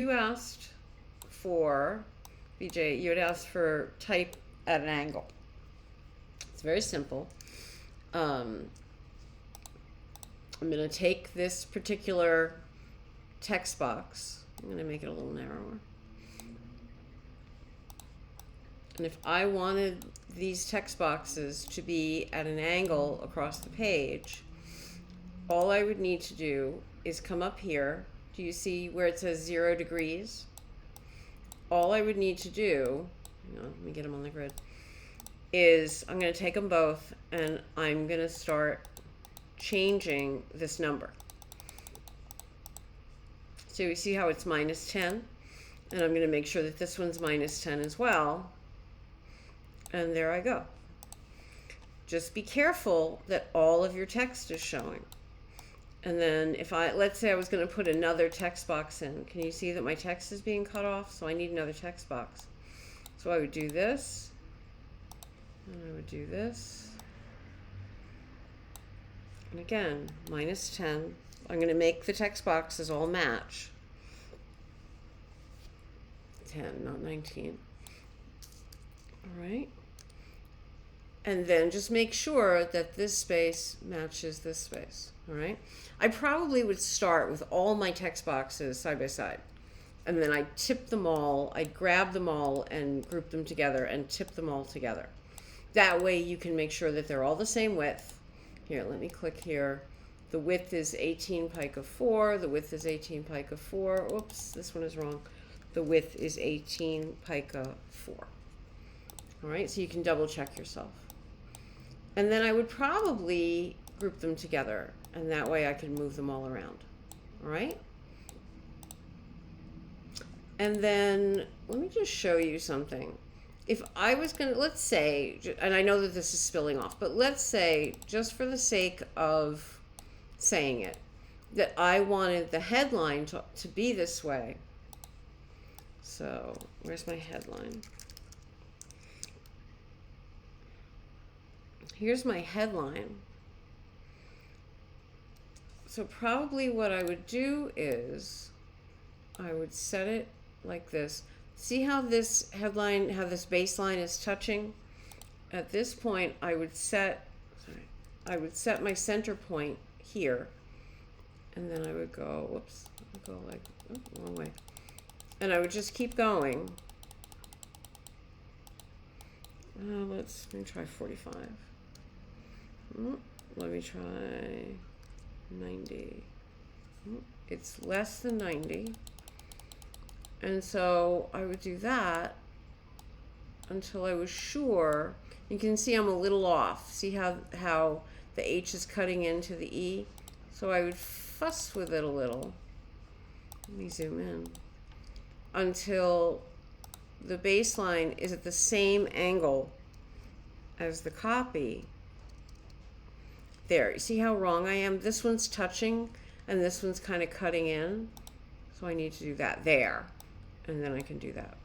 you asked for, BJ, you had asked for type at an angle. It's very simple. I'm going to take this particular text box. I'm going to make it a little narrower. And if I wanted these text boxes to be at an angle across the page, all I would need to do is come up here. Do you see where it says 0 degrees? All I would need to do, let me get them on the grid, is I'm going to take them both and I'm going to start changing this number. So you see how it's -10? And I'm going to make sure that this one's -10 as well. And there I go. Just be careful that all of your text is showing. And then if let's say I was going to put another text box in, can you see that my text is being cut off? So I need another text box. So I would do this, and I would do this. And again, -10. I'm going to make the text boxes all match. 10, not 19. All right. And then just make sure that this space matches this space. All right. I probably would start with all my text boxes side by side. And then I'd tip them all. I'd grab them all and group them together and tip them all together. That way you can make sure that they're all the same width. Here, let me click here. The width is 18 pica 4. The width is 18 pica 4. Oops, this one is wrong. The width is 18 pica 4. All right, so you can double check yourself. And then I would probably group them together, and that way I can move them all around. All right? And then let me just show you something. If I was going to, let's say, and I know that this is spilling off, but let's say, just for the sake of saying it, that I wanted the headline to be this way. So, where's my headline? Here's my headline. So probably what I would do is I would set it like this. See how this headline, how this baseline is touching? At this point, I would set my center point here, and then I would go, whoops, go like, oh, wrong way. And I would just keep going. Let me try 45. Let me try 90. It's less than 90. And so I would do that until I was sure. You can see I'm a little off. See how the H is cutting into the E? So I would fuss with it a little. Let me zoom in. Until the baseline is at the same angle as the copy. There, you see how wrong I am? This one's touching and this one's kind of cutting in. So I need to do that there. And then I can do that.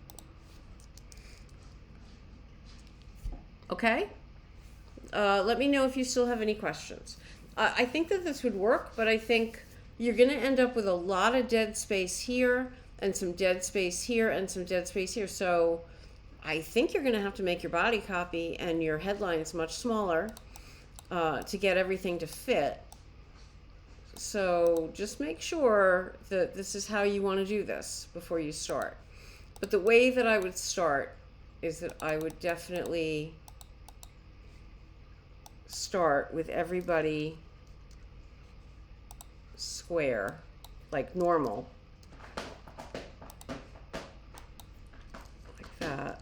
Okay? Let me know if you still have any questions. I think that this would work, but I think you're going to end up with a lot of dead space here and some dead space here and some dead space here. So I think you're going to have to make your body copy and your headlines much smaller to get everything to fit. So just make sure that this is how you want to do this before you start. But the way that I would start is that I would definitely start with everybody square, like normal. Like that.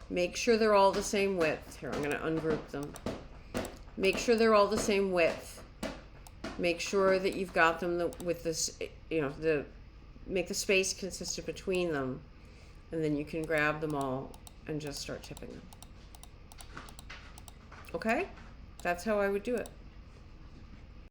Make sure they're all the same width. Here, I'm going to ungroup them. Make sure they're all the same width. Make sure that you've got them with this, make the space consistent between them, and then you can grab them all and just start tipping them. Okay? That's how I would do it.